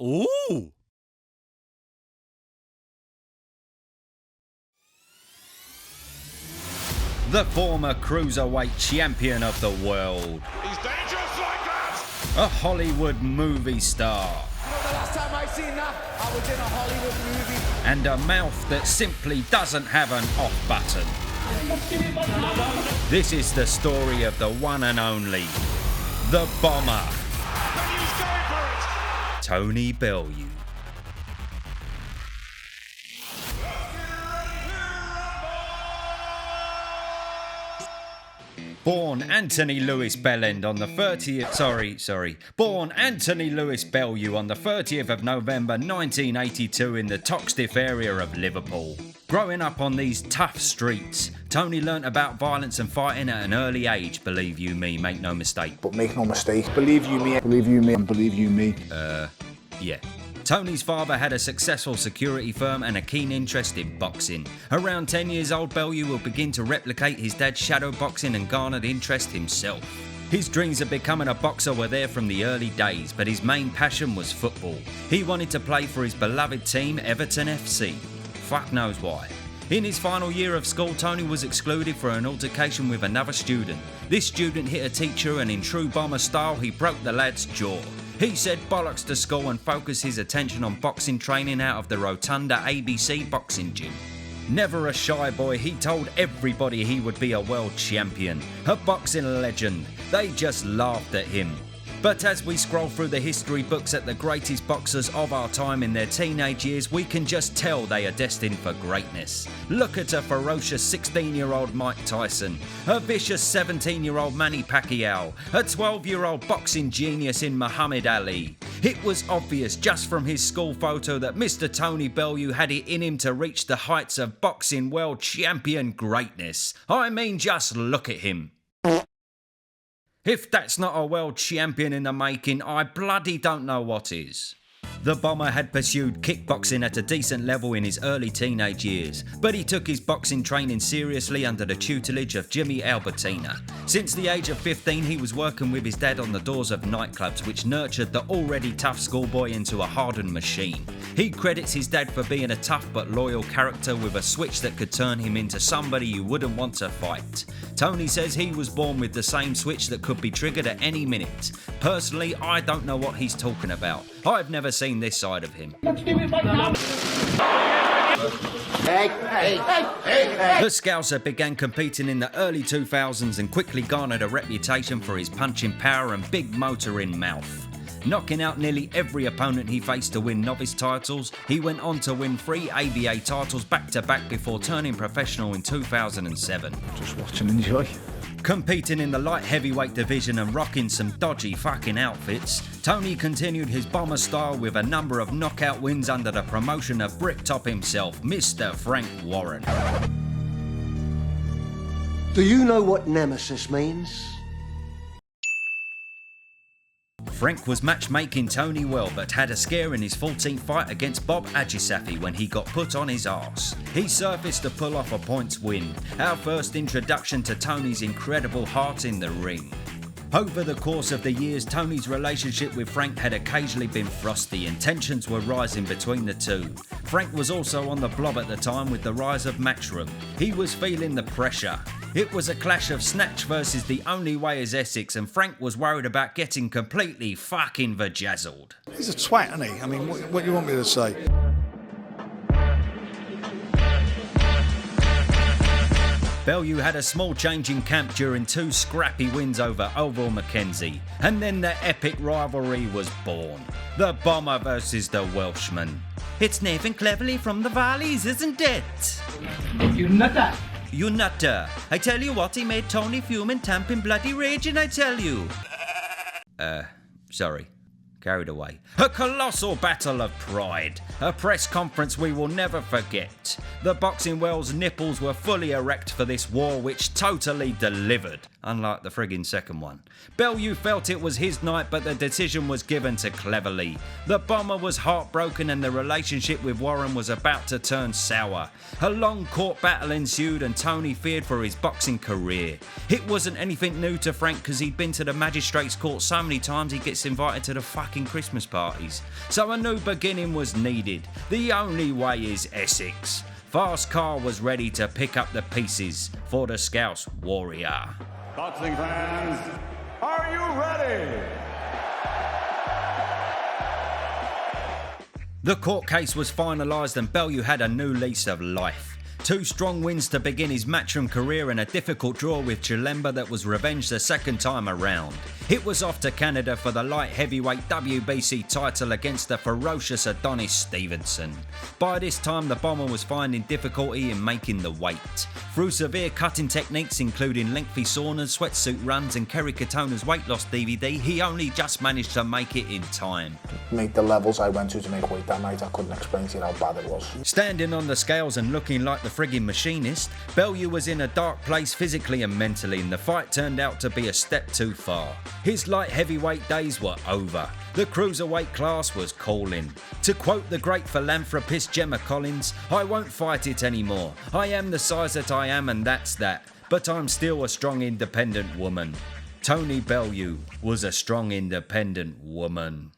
Ooh! The former Cruiserweight champion of the world. He's dangerous like that! A Hollywood movie star. You know, the last time I seen that, I was in a Hollywood movie. And a mouth that simply doesn't have an off button. This is the story of the one and only, the Bomber. And he's going for it! Tony Bellew. Born Anthony Lewis Bellew on the 30th, Born Anthony Lewis Bellew on the 30th of November 1982 in the Toxteth area of Liverpool. Growing up on these tough streets, Tony learnt about violence and fighting at an early age, believe you me, make no mistake. But make no mistake, believe you me, believe you me, and believe you me. Yeah. Tony's father had a successful security firm and a keen interest in boxing. Around 10 years old, Bellew will begin to replicate his dad's shadow boxing and garnered interest himself. His dreams of becoming a boxer were there from the early days, but his main passion was football. He wanted to play for his beloved team, Everton FC. Fuck knows why. In his final year of school, Tony was excluded for an altercation with another student. This student hit a teacher and in true Bomber style, he broke the lad's jaw. He said bollocks to school and focused his attention on boxing training out of the Rotunda ABC boxing gym. Never a shy boy, he told everybody he would be a world champion, a boxing legend. They just laughed at him. But as we scroll through the history books at the greatest boxers of our time in their teenage years, we can just tell they are destined for greatness. Look at a ferocious 16-year-old Mike Tyson, a vicious 17-year-old Manny Pacquiao, a 12-year-old boxing genius in Muhammad Ali. It was obvious just from his school photo that Mr. Tony Bellew had it in him to reach the heights of boxing world champion greatness. I mean, just look at him. If that's not a world champion in the making, I bloody don't know what is. The Bomber had pursued kickboxing at a decent level in his early teenage years, but he took his boxing training seriously under the tutelage of Jimmy Albertina. Since the age of 15, he was working with his dad on the doors of nightclubs, which nurtured the already tough schoolboy into a hardened machine. He credits his dad for being a tough but loyal character with a switch that could turn him into somebody you wouldn't want to fight. Tony says he was born with the same switch that could be triggered at any minute. Personally, I don't know what he's talking about. I've never seen this side of him. The Scouser began competing in the early 2000s and quickly garnered a reputation for his punching power and big motor in mouth. Knocking out nearly every opponent he faced to win novice titles, he went on to win 3 ABA titles back-to-back before turning professional in 2007. Just watch and enjoy. Competing in the light heavyweight division and rocking some dodgy fucking outfits, Tony continued his Bomber style with a number of knockout wins under the promotion of Bricktop himself, Mr. Frank Warren. Do you know what nemesis means? Frank was matchmaking Tony well, but had a scare in his 14th fight against Bob Ajisafi when he got put on his arse. He surfaced to pull off a points win, our first introduction to Tony's incredible heart in the ring. Over the course of the years, Tony's relationship with Frank had occasionally been frosty and tensions were rising between the two. Frank was also on the blob at the time with the rise of Matchroom. He was feeling the pressure. It was a clash of Snatch versus The Only Way is Essex, and Frank was worried about getting completely fucking vajazzled. He's a twat, isn't he? I mean, what do you want me to say? Bellew had a small change in camp during 2 scrappy wins over Oval Mackenzie, and then the epic rivalry was born. The Bomber versus the Welshman. It's Nathan Cleverly from the Valleys, isn't it? You nutter! You nutter. I tell you what, he made Tony fume and tamp in bloody raging, I tell you. Sorry. Carried away. A colossal battle of pride. A press conference we will never forget. The boxing world's nipples were fully erect for this war which totally delivered. unlike the friggin' second one. Bellew felt it was his night, but the decision was given to Cleverly. The Bomber was heartbroken and the relationship with Warren was about to turn sour. A long court battle ensued and Tony feared for his boxing career. It wasn't anything new to Frank because he'd been to the magistrate's court so many times he gets invited to the fucking Christmas parties. So a new beginning was needed. The only way is Essex. Fast Car was ready to pick up the pieces for the Scouse Warrior. Boxing fans, are you ready? The court case was finalised and Bellew had a new lease of life. 2 strong wins to begin his matchroom career and a difficult draw with Chilemba that was revenged the second time around. It was off to Canada for the light heavyweight WBC title against the ferocious Adonis Stevenson. By this time the Bomber was finding difficulty in making the weight. Through severe cutting techniques including lengthy saunas, sweatsuit runs and Kerry Katona's weight loss DVD, he only just managed to make it in time. Make the levels I went to make weight that night, I couldn't explain to you how bad it was. Standing on the scales and looking like the friggin' machinist, Bellew was in a dark place physically and mentally and the fight turned out to be a step too far. His light heavyweight days were over. The cruiserweight class was calling. To quote the great philanthropist Gemma Collins, "I won't fight it anymore. I am the size that I am and that's that. But I'm still a strong independent woman." Tony Bellew was a strong independent woman.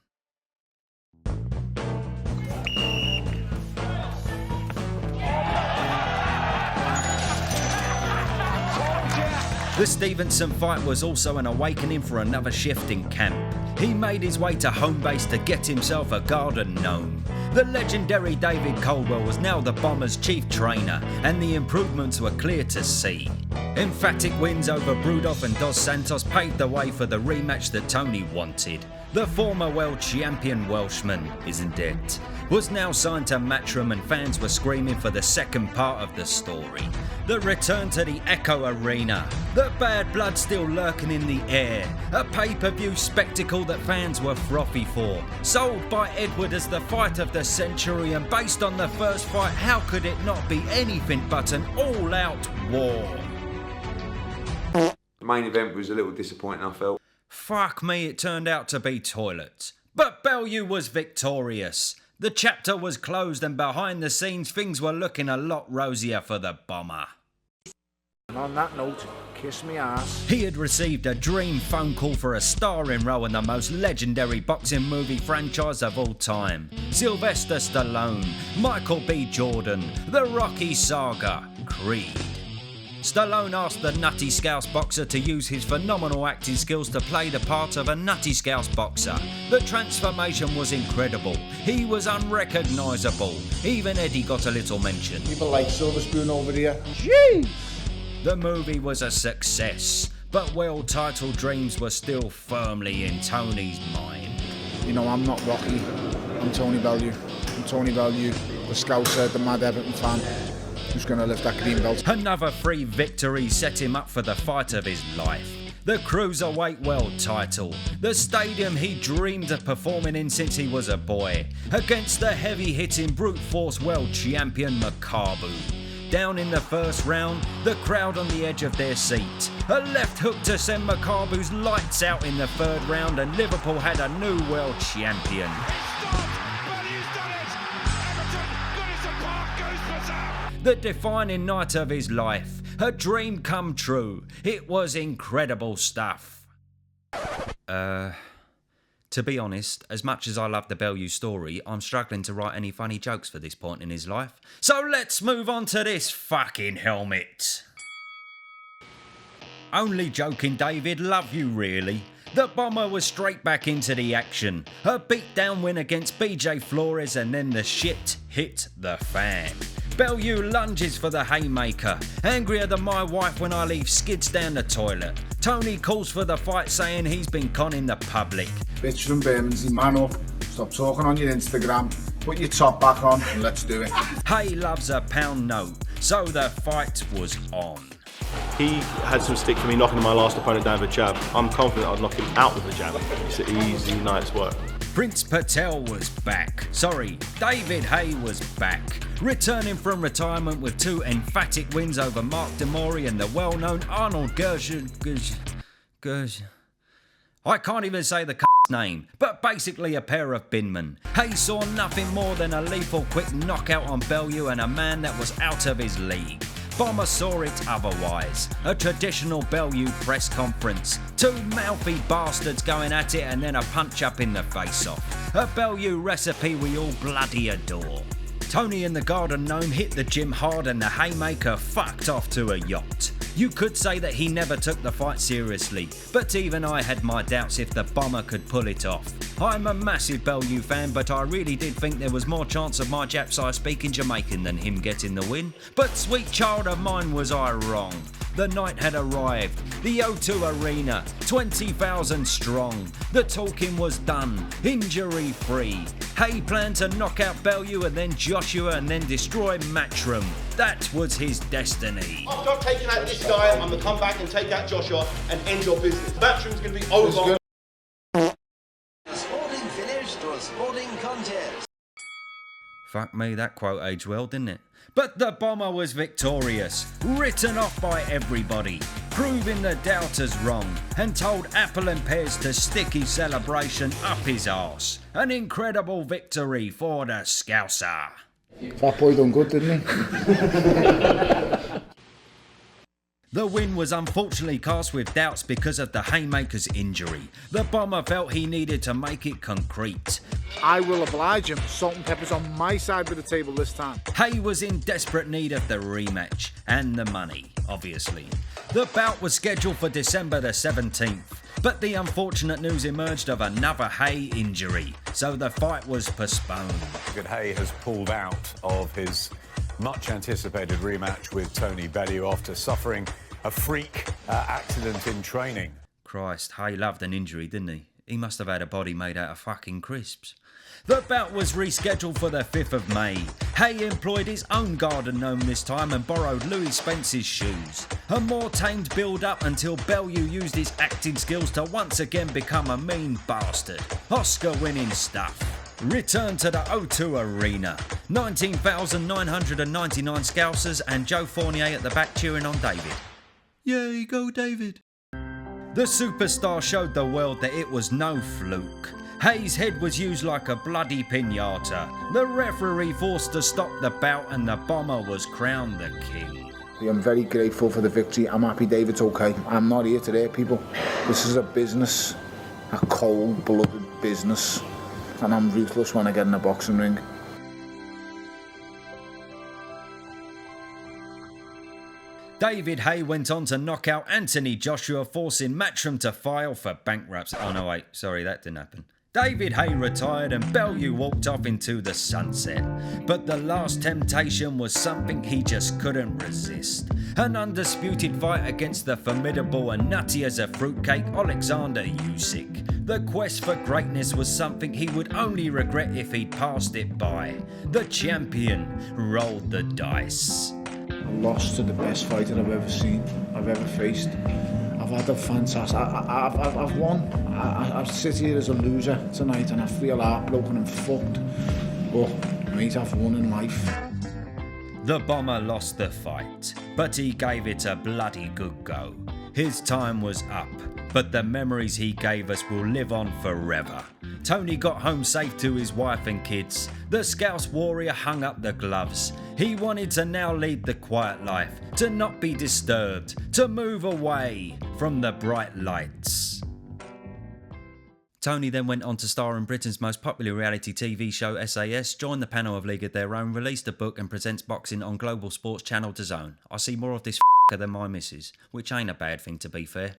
The Stevenson fight was also an awakening for another shift in camp. He made his way to home base to get himself a garden gnome. The legendary David Caldwell was now the Bomber's chief trainer and the improvements were clear to see. Emphatic wins over Brudov and Dos Santos paved the way for the rematch that Tony wanted. The former world champion Welshman, isn't it, was now signed to Matchroom and fans were screaming for the second part of the story. The return to the Echo Arena, the bad blood still lurking in the air, a pay-per-view spectacle that fans were frothy for. Sold by Edward as the fight of the century and based on the first fight, how could it not be anything but an all-out war? The main event was a little disappointing, I felt. Fuck me, it turned out to be toilets. But Bellew was victorious. The chapter was closed and behind the scenes things were looking a lot rosier for the Bomber. And on that note, kiss me ass. He had received a dream phone call for a starring role in the most legendary boxing movie franchise of all time. Sylvester Stallone, Michael B. Jordan, The Rocky Saga, Creed. Stallone asked the Nutty Scouse boxer to use his phenomenal acting skills to play the part of a Nutty Scouse boxer. The transformation was incredible. He was unrecognisable. Even Eddie got a little mention. People like Silver Spoon over here. Jeez! The movie was a success, but world title dreams were still firmly in Tony's mind. You know, I'm not Rocky. I'm Tony Bellew. I'm Tony Bellew, the Scouser, the Mad Everton fan. Who's going to lift that green belt? Another free victory set him up for the fight of his life. The Cruiserweight World title, the stadium he dreamed of performing in since he was a boy, against the heavy-hitting brute force world champion Makabu. Down in the first round, the crowd on the edge of their seat. A left hook to send Makabu's lights out in the third round and Liverpool had a new world champion. The defining night of his life, a dream come true. It was incredible stuff. To be honest, as much as I love the Bellew story, I'm struggling to write any funny jokes for this point in his life. So let's move on to this fucking helmet. Only joking, David, love you really. The Bomber was straight back into the action. A beatdown win against BJ Flores and then the shit hit the fan. Bellew lunges for the haymaker. Angrier than my wife when I leave skids down the toilet. Tony calls for the fight saying he's been conning the public. Bitch from Bermondsey, man up. Stop talking on your Instagram. Put your top back on and let's do it. Haye loves a pound note, so the fight was on. He had some stick for me knocking my last opponent down with a jab. I'm confident I'd knock him out with a jab. It's an easy night's work. Prince Patel was back. Sorry, David Haye was back. Returning from retirement with 2 emphatic wins over Mark Demori and the well-known Arnold Gersh. I can't even say the name, but basically a pair of binmen. Haye saw nothing more than a lethal quick knockout on Bellew and a man that was out of his league. Bomber saw it otherwise. A traditional Bellew press conference. 2 mouthy bastards going at it and then a punch up in the face-off. A Bellew recipe we all bloody adore. Tony and the Garden Gnome hit the gym hard and the Haymaker fucked off to a yacht. You could say that he never took the fight seriously, but even I had my doubts if the Bomber could pull it off. I'm a massive Bellew fan, but I really did think there was more chance of my Japsai speaking Jamaican than him getting the win. But sweet child of mine, was I wrong. The night had arrived, the O2 Arena, 20,000 strong. The talking was done, injury free. Haye planned to knock out Bellew and then Joshua and then destroy Matchroom. That was his destiny. After I've taken out this guy, I'm going to come back and take out Joshua and end your business. Matchroom's going to be over. A sporting finish to a sporting contest. Fuck me, that quote aged well, didn't it? But the Bomber was victorious, written off by everybody, proving the doubters wrong, and told Apple and Pears to stick his celebration up his arse. An incredible victory for the Scouser. That boy done good, didn't he? The win was unfortunately cast with doubts because of the Haymaker's injury. The Bomber felt he needed to make it concrete. I will oblige him. Salt and pepper's on my side of the table this time. Haye was in desperate need of the rematch and the money, obviously. The bout was scheduled for December the 17th, but the unfortunate news emerged of another Haye injury, so the fight was postponed. Haye has pulled out of his much anticipated rematch with Tony Bellew after suffering a freak accident in training. Christ, Haye loved an injury, didn't he? He must have had a body made out of fucking crisps. The bout was rescheduled for the 5th of May. Haye employed his own Garden Gnome this time and borrowed Louis Spence's shoes. A more tamed build-up until Bellew used his acting skills to once again become a mean bastard. Oscar-winning stuff. Return to the O2 Arena. 19,999 Scousers and Joe Fournier at the back cheering on David. Yay, go David. The superstar showed the world that it was no fluke. Haye's head was used like a bloody pinata. The referee forced to stop the bout and the Bomber was crowned the king. I'm very grateful for the victory. I'm happy David's okay. I'm not here to hurt people. This is a business, a cold-blooded business. And I'm ruthless when I get in a boxing ring. David Haye went on to knock out Anthony Joshua, forcing Matchroom to file for bankruptcy. Oh no, wait, sorry, that didn't happen. David Haye retired and Bellew walked off into the sunset. But the last temptation was something he just couldn't resist. An undisputed fight against the formidable and nutty as a fruitcake Oleksander Usyk. The quest for greatness was something he would only regret if he'd passed it by. The champion rolled the dice. I lost to the best fighter I've ever seen, I've ever faced. I've had a fantastic... I've won. I sit here as a loser tonight and I feel heartbroken and fucked. But, mate, I've won in life. The Bomber lost the fight, but he gave it a bloody good go. His time was up, but the memories he gave us will live on forever. Tony got home safe to his wife and kids. The Scouse warrior hung up the gloves. He wanted to now lead the quiet life, to not be disturbed, to move away from the bright lights. Tony then went on to star in Britain's most popular reality TV show SAS, joined the panel of League of Their Own, released a book and presents boxing on Global Sports Channel DAZN. I see more of this f***er than my missus, which ain't a bad thing to be fair.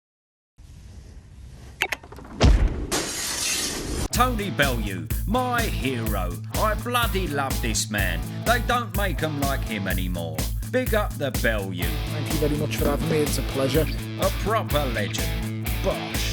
Tony Bellew, my hero. I bloody love this man. They don't make them like him anymore. Big up the Bellew. Thank you very much for having me, it's a pleasure. A proper legend. Bosh.